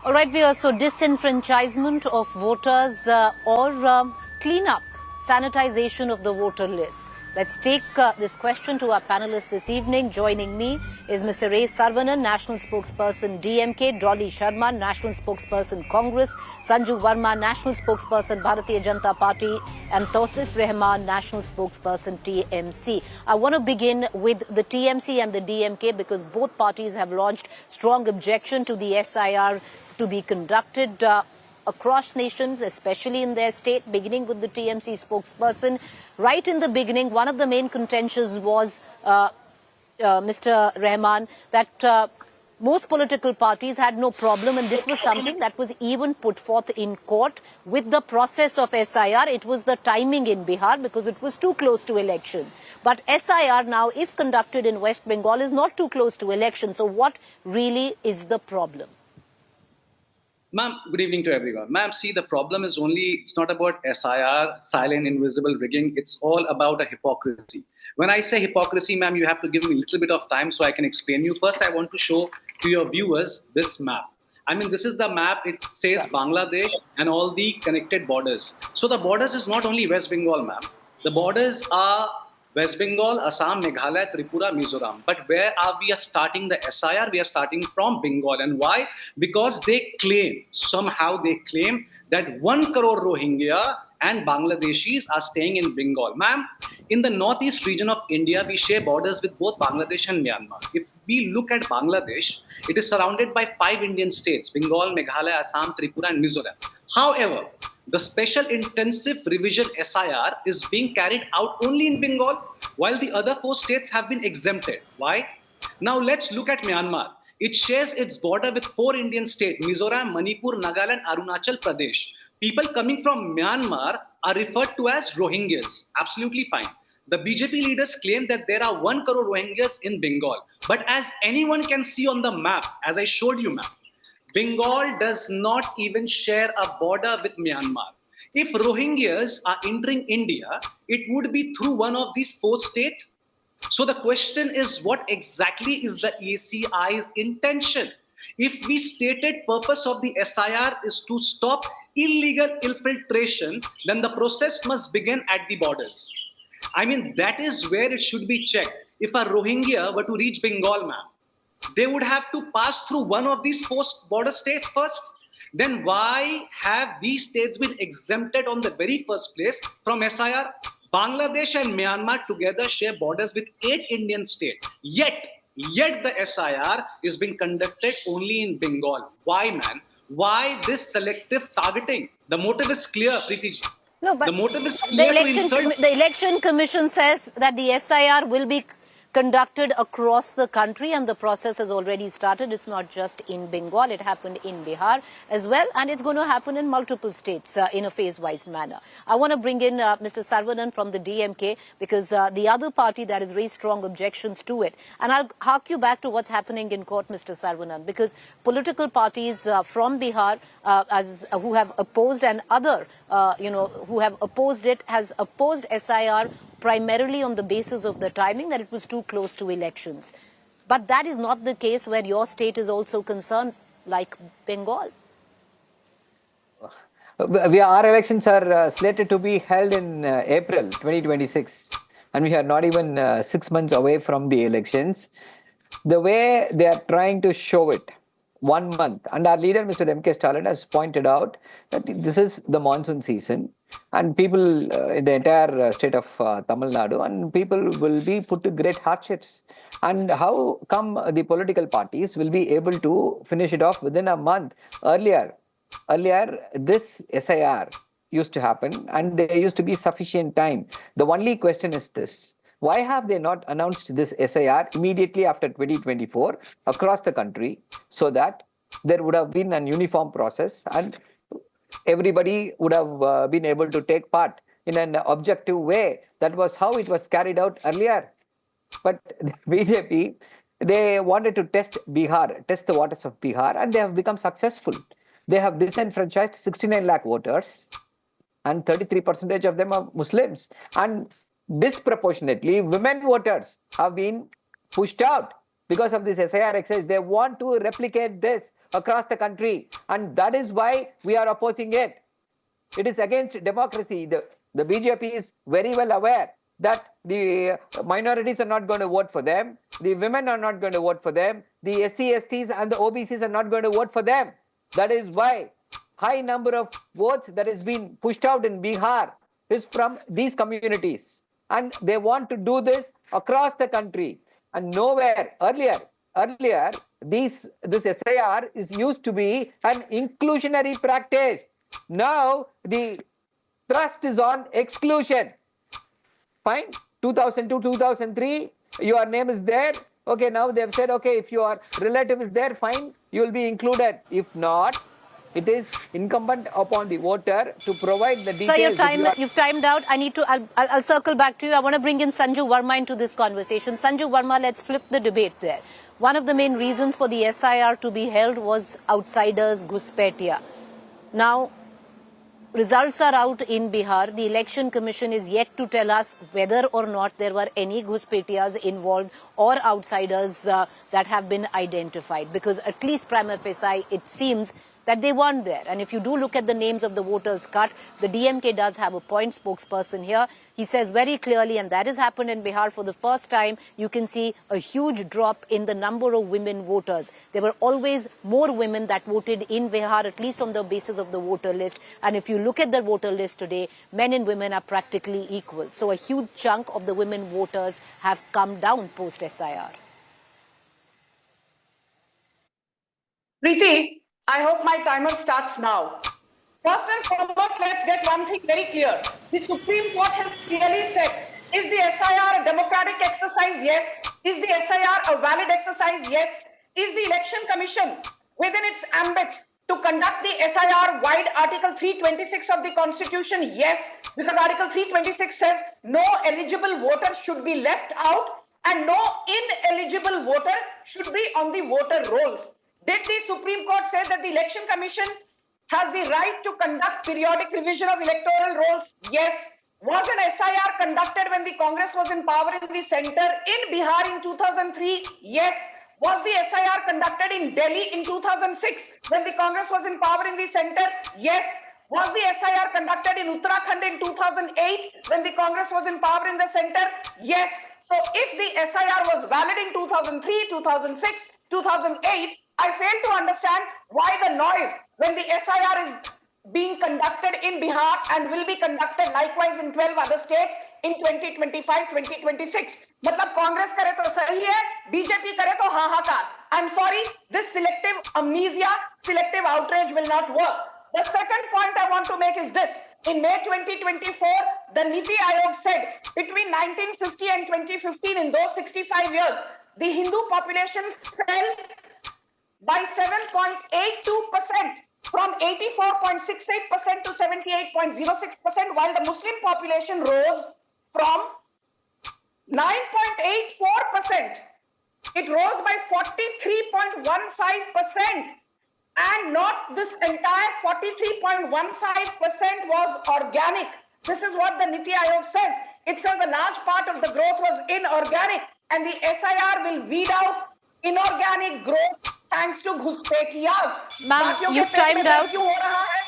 All right, viewers, so disenfranchisement of voters or cleanup, sanitization of the voter list. Let's take this question to our panelists this evening. Joining me is Mr. Ray Saravanan, National Spokesperson DMK, Dolly Sharma, National Spokesperson Congress, Sanju Verma, National Spokesperson Bharatiya Janata Party, and Tosif Rehman, National Spokesperson TMC. I want to begin with the TMC and the DMK because both parties have launched strong objection to the SIR to be conducted across nations, especially in their state, beginning with the TMC spokesperson. Right in the beginning, one of the main contentions was, Mr. Rehman, that most political parties had no problem, and this was something that was even put forth in court with the process of SIR. It was the timing in Bihar because it was too close to election. But SIR now, if conducted in West Bengal, is not too close to election. So what really is the problem? Ma'am, good evening to everyone. Ma'am, see, the problem is it's not about SIR, silent, invisible rigging. It's all about a hypocrisy. When I say hypocrisy, ma'am, you have to give me a little bit of time so I can explain you. First, I want to show to your viewers this map. I mean, this is the map. It says Bangladesh and all the connected borders. So the borders is not only West Bengal, ma'am. The borders are West Bengal, Assam, Meghalaya, Tripura, Mizoram. But where are we starting the SIR? We are starting from Bengal. And why? Because somehow they claim that 1 crore Rohingya and Bangladeshis are staying in Bengal. Ma'am, in the northeast region of India, we share borders with both Bangladesh and Myanmar. If we look at Bangladesh, it is surrounded by 5 Indian states: Bengal, Meghalaya, Assam, Tripura, and Mizoram. However, the special intensive revision SIR is being carried out only in Bengal, while the other 4 states have been exempted. Why? Now let's look at Myanmar. It shares its border with 4 Indian states: Mizoram, Manipur, Nagaland, Arunachal Pradesh. People coming from Myanmar are referred to as Rohingyas. Absolutely fine. The BJP leaders claim that there are 1 crore Rohingyas in Bengal. But as anyone can see on the map, as I showed you, ma'am, Bengal does not even share a border with Myanmar. If Rohingyas are entering India, it would be through one of these 4 states. So the question is, what exactly is the ACI's intention? If the stated purpose of the SIR is to stop illegal infiltration, then the process must begin at the borders. I mean, that is where it should be checked. If a Rohingya were to reach Bengal, ma'am, they would have to pass through one of these 4 border states first. Then why have these states been exempted on the very first place from SIR? Bangladesh and Myanmar together share borders with 8 Indian states. Yet the SIR is being conducted only in Bengal. Why, man? Why this selective targeting? The motive is clear, Preeti ji. No, but the motive is clear the Election Commission says that the SIR will be conducted across the country, and the process has already started. It's not just in Bengal, it happened in Bihar as well, and it's going to happen in multiple states in a phase-wise manner. I want to bring in Mr. Saravanan from the DMK because the other party that has raised strong objections to it. And I'll hark you back to what's happening in court, Mr. Saravanan, because political parties from Bihar who have opposed and other, who have opposed it, has opposed SIR primarily on the basis of the timing, that it was too close to elections. But that is not the case where your state is also concerned, like Bengal. Our elections are slated to be held in April 2026, and we are not even 6 months away from the elections. The way they are trying to show it, 1 month, and our leader, Mr. M.K. Stalin, has pointed out that this is the monsoon season, and people in the entire state of Tamil Nadu, and people will be put to great hardships. And how come the political parties will be able to finish it off within a month? Earlier, this SIR used to happen, and there used to be sufficient time. The only question is this: why have they not announced this SIR immediately after 2024 across the country, so that there would have been an uniform process and everybody would have been able to take part in an objective way? That was how it was carried out earlier. But the BJP, they wanted to test the waters of Bihar, and they have become successful. They have disenfranchised 69 lakh voters, and 33% of them are Muslims. And disproportionately, women voters have been pushed out because of this SIR exercise. They want to replicate this across the country. And that is why we are opposing it. It is against democracy. The BJP is very well aware that the minorities are not going to vote for them. The women are not going to vote for them. The SC, STs and the OBCs are not going to vote for them. That is why high number of votes that has been pushed out in Bihar is from these communities. And they want to do this across the country. And nowhere earlier, this SIR is used to be an inclusionary practice. Now the thrust is on exclusion. Fine, 2002, 2003, your name is there. Okay, now they've said, okay, if your relative is there, fine, you will be included. If not, it is incumbent upon the voter to provide the details. Sir, you've timed out. I'll circle back to you. I want to bring in Sanju Verma into this conversation. Sanju Verma, let's flip the debate there. One of the main reasons for the SIR to be held was outsiders, Ghuspetia. Now, results are out in Bihar. The Election Commission is yet to tell us whether or not there were any Ghuspetias involved or outsiders that have been identified. Because at least prima facie, it seems that they weren't there. And if you do look at the names of the voters cut, the DMK does have a point spokesperson here. He says very clearly, and that has happened in Bihar for the first time, you can see a huge drop in the number of women voters. There were always more women that voted in Bihar, at least on the basis of the voter list. And if you look at the voter list today, men and women are practically equal. So a huge chunk of the women voters have come down post-SIR. Preeti, I hope my timer starts now. First and foremost, let's get one thing very clear. The Supreme Court has clearly said, is the SIR a democratic exercise? Yes. Is the SIR a valid exercise? Yes. Is the Election Commission within its ambit to conduct the SIR wide Article 326 of the Constitution? Yes. Because Article 326 says no eligible voter should be left out and no ineligible voter should be on the voter rolls. Did the Supreme Court say that the Election Commission has the right to conduct periodic revision of electoral rolls? Yes. Was an SIR conducted when the Congress was in power in the center in Bihar in 2003? Yes. Was the SIR conducted in Delhi in 2006 when the Congress was in power in the center? Yes. Was the SIR conducted in Uttarakhand in 2008 when the Congress was in power in the center? Yes. So if the SIR was valid in 2003, 2006, 2008, I fail to understand why the noise when the SIR is being conducted in Bihar and will be conducted likewise in 12 other states in 2025-2026. मतलब कांग्रेस करे तो सही है, BJP करे तो हाहाकार. I'm sorry, this selective amnesia, selective outrage will not work. The second point I want to make is this. In May 2024, the Niti Aayog said between 1950 and 2015, in those 65 years, the Hindu population fell by 7.82%, from 84.68% to 78.06%, while the Muslim population rose from 9.84%. It rose by 43.15%. And not this entire 43.15% was organic. This is what the Niti Aayog says. It says a large part of the growth was inorganic, and the SIR will weed out inorganic growth thanks to Ghuspetias. Ma'am, you've timed out.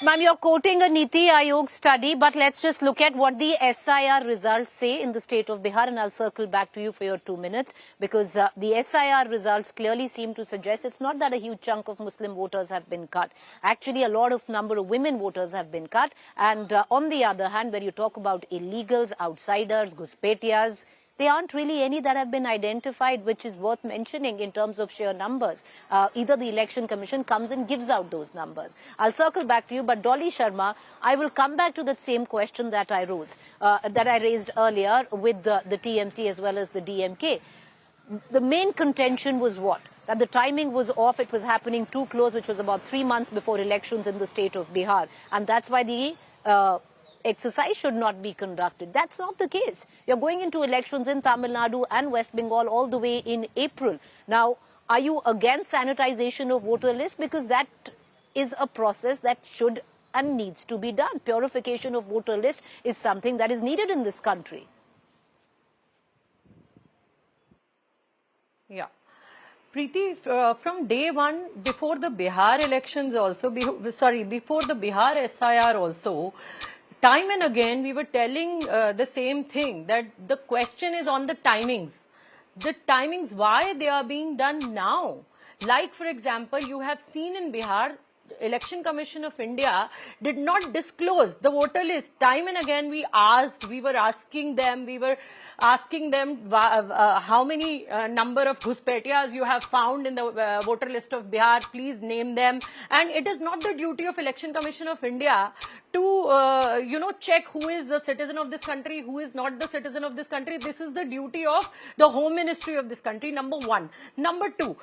Ma'am, you're quoting a Niti Aayog study, but let's just look at what the SIR results say in the state of Bihar, and I'll circle back to you for your 2 minutes, because the SIR results clearly seem to suggest it's not that a huge chunk of Muslim voters have been cut. Actually, a lot of number of women voters have been cut. And on the other hand, when you talk about illegals, outsiders, Ghuspetias, there aren't really any that have been identified, which is worth mentioning in terms of sheer numbers. Either the Election Commission comes and gives out those numbers. I'll circle back to you, but Dolly Sharma, I will come back to that same question that I raised earlier with the TMC as well as the DMK. The main contention was what? That the timing was off, it was happening too close, which was about 3 months before elections in the state of Bihar. And that's why the exercise should not be conducted. That's not the case. You're going into elections in Tamil Nadu and West Bengal all the way in April. Now, are you against sanitization of voter lists? Because that is a process that should and needs to be done. Purification of voter lists is something that is needed in this country. Yeah. Preeti, from day one, before the Bihar elections also, before the Bihar SIR also, time and again we were telling the same thing, that the question is on the timings. The timings, why they are being done now. Like, for example, you have seen in Bihar, Election Commission of India did not disclose the voter list. Time and again we were asking them how many number of Ghuspetias you have found in the voter list of Bihar, please name them. And it is not the duty of Election Commission of India to check who is a citizen of this country, who is not the citizen of this country. This is the duty of the Home Ministry of this country, number one. Number two,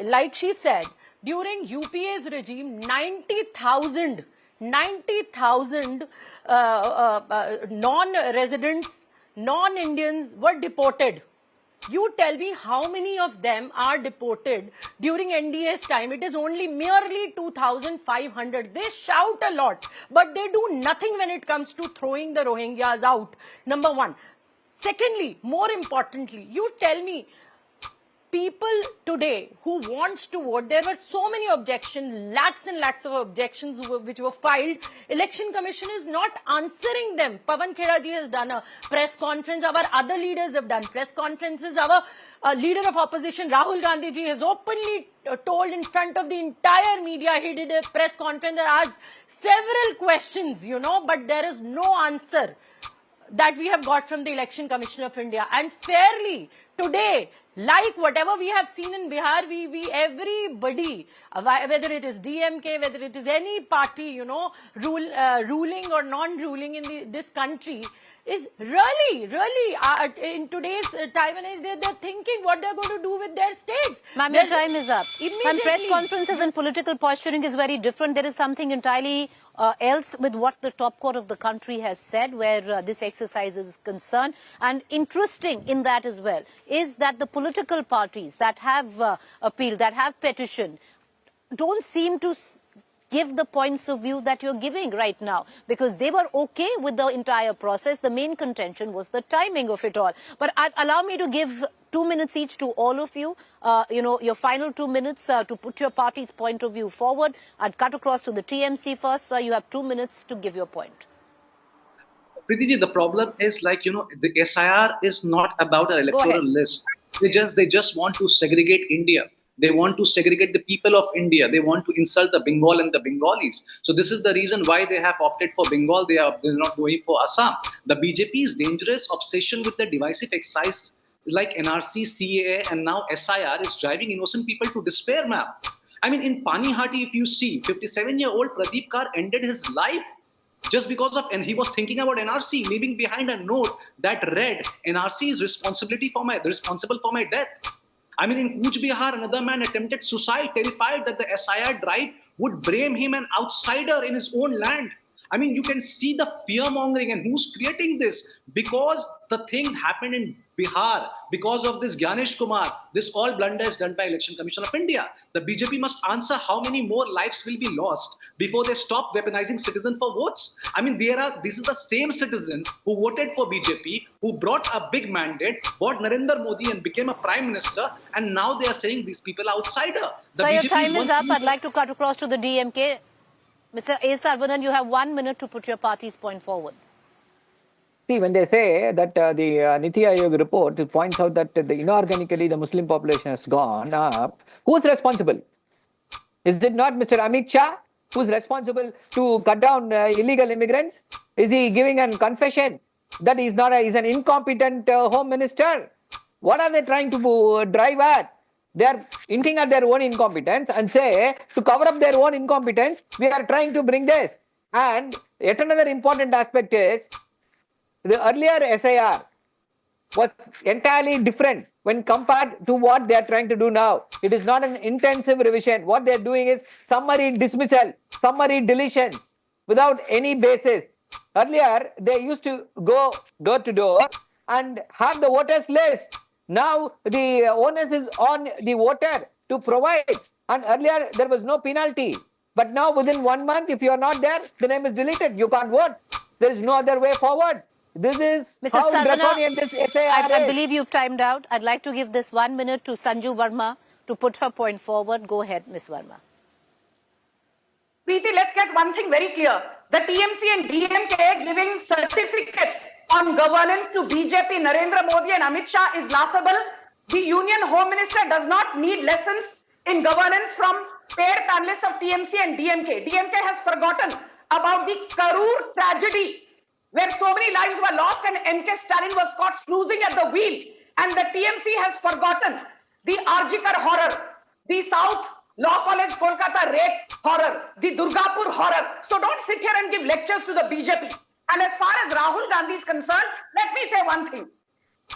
like she said, during UPA's regime, 90,000 non-residents, non-Indians were deported. You tell me how many of them are deported during NDA's time. It is only merely 2,500. They shout a lot, but they do nothing when it comes to throwing the Rohingyas out. Number one. Secondly, more importantly, you tell me, people today who wants to vote, there were so many objections, lakhs and lakhs of objections which were filed. Election Commission is not answering them. Pawan Khera ji has done a press conference. Our other leaders have done press conferences. Our leader of opposition, Rahul Gandhi ji, has openly told in front of the entire media. He did a press conference and asked several questions, but there is no answer that we have got from the Election Commission of India. And fairly, today, like whatever we have seen in Bihar, everybody, whether it is DMK, whether it is any party, ruling or non-ruling in this country, is really in today's time and age, they're thinking what they're going to do with their states. Ma'am, your time is up. And press conferences and political posturing is very different. There is something entirely else with what the top court of the country has said, where this exercise is concerned. And interesting in that as well is that the political parties that have appealed, that have petitioned, don't seem to give the points of view that you're giving right now, because they were okay with the entire process. The main contention was the timing of it all. But allow me to give 2 minutes each to all of you, your final 2 minutes to put your party's point of view forward. I'd cut across to the TMC first. You have 2 minutes to give your point. Preeti ji, the problem is the SIR is not about an electoral list. They just want to segregate India. They want to segregate the people of India. They want to insult the Bengal and the Bengalis. So this is the reason why they have opted for Bengal. They're not going for Assam. The BJP's dangerous obsession with the divisive exercise like NRC, CAA, and now SIR is driving innocent people to despair, ma'am. I mean, in Panihati, if you see, 57-year-old Pradeep Kar ended his life just because of, and he was thinking about NRC, leaving behind a note that read, NRC is responsible for my death. I mean, in Kuch Bihar, another man attempted suicide, terrified that the SIR drive would blame him an outsider in his own land. I mean, you can see the fear-mongering, and who's creating this? Because the things happened in Bihar, because of this Gyanesh Kumar, this all blunder is done by Election Commission of India. The BJP must answer how many more lives will be lost before they stop weaponizing citizens for votes. I mean, this is the same citizen who voted for BJP, who brought a big mandate, bought Narendra Modi and became a prime minister, and now they are saying these people are outsider. So your time is up. I'd like to cut across to the DMK. Mr. Ray Saravanan, you have 1 minute to put your party's point forward. See, when they say that the Niti Aayog report points out that inorganically the Muslim population has gone up, who's responsible? Is it not Mr. Amit Shah who's responsible to cut down illegal immigrants? Is he giving a confession that he's an incompetent home minister? What are they trying to drive at? They are hinting at their own incompetence and say, to cover up their own incompetence, we are trying to bring this. And yet another important aspect is, the earlier SIR was entirely different when compared to what they are trying to do now. It is not an intensive revision. What they are doing is summary dismissal, summary deletions without any basis. Earlier, they used to go door to door and have the voters list. Now, the onus is on the voter to provide. And earlier, there was no penalty. But now, within 1 month, if you are not there, the name is deleted. You can't vote. There is no other way forward. This is Mrs. how Saravanan, draconian this SIR I believe you've timed out. I'd like to give this 1 minute to Sanju Verma, to put her point forward. Go ahead, Ms. Verma. Preeti, let's get one thing very clear. The TMC and DMK giving certificates on governance to BJP, Narendra Modi and Amit Shah is laughable. The Union Home Minister does not need lessons in governance from paid panelists of TMC and DMK. DMK has forgotten about the Karur tragedy where so many lives were lost and MK Stalin was caught snoozing at the wheel. And the TMC has forgotten the Arjikar horror, the South Law College Kolkata rape horror, the Durgapur horror. So don't sit here and give lectures to the BJP. And as far as Rahul Gandhi is concerned, let me say one thing.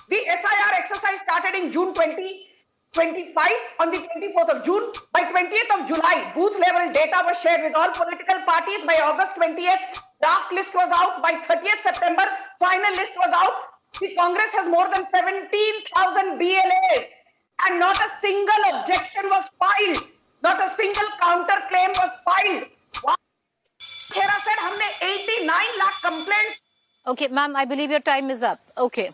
The SIR exercise started in June 2025 on the 24th of June. By 20th of July, booth level data was shared with all political parties. By August 20th, draft list was out. By 30th September, final list was out. The Congress has more than 17,000 BLAs and not a single objection was filed. Not a single counter claim was filed. Khera said, "Humne 89 lakh complaints." Okay, ma'am, I believe your time is up. Okay.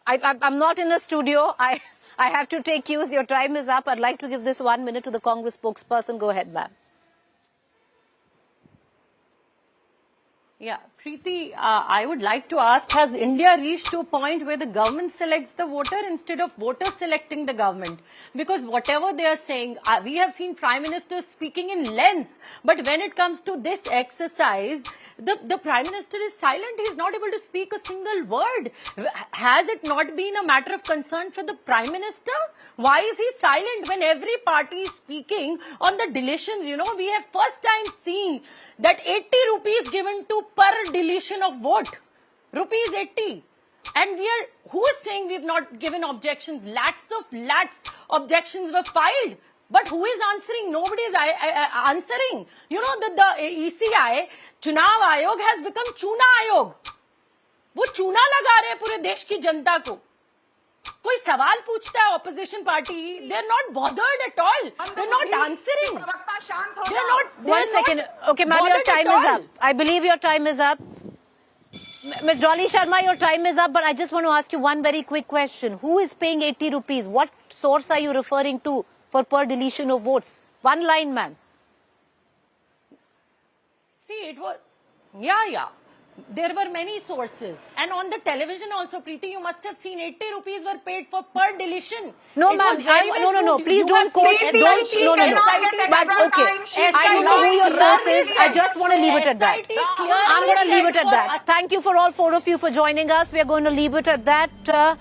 I'm not in a studio. I have to take cues. Your time is up. I'd like to give this 1 minute to the Congress spokesperson. Go ahead, ma'am. Yeah, Preeti, I would like to ask, has India reached to a point where the government selects the voter instead of voters selecting the government? Because whatever they are saying, we have seen Prime Minister speaking in lengths, but when it comes to this exercise, the Prime Minister is silent. He is not able to speak a single word. Has it not been a matter of concern for the Prime Minister? Why is he silent when every party is speaking on the deletions? You know, we have first time seen that 80 rupees given to per deletion of vote. Rupees 80. And who is saying we have not given objections? Lakhs objections were filed. But who is answering? Nobody is answering. You know that the ECI, Chunav Ayog has become Chuna Ayog. वो चूना लगा रहे हैं पूरे देश की जनता को. कोई सवाल पूछता है opposition party, they are not bothered at all. They are not answering. They are not. One second. Okay, ma'am, your time is up. I believe your time is up. Ms. Dolly Sharma, your time is up, but I just want to ask you one very quick question. Who is paying 80 rupees? What source are you referring to for per deletion of votes? One line, ma'am. See, it was, yeah. There were many sources. And on the television also, Preeti, you must have seen 80 rupees were paid for per deletion. No, ma'am. No. Please don't quote. No. But okay. I don't know who your source is. I just want to leave it at that. I'm going to leave it at that. Thank you for all four of you for joining us. We are going to leave it at that.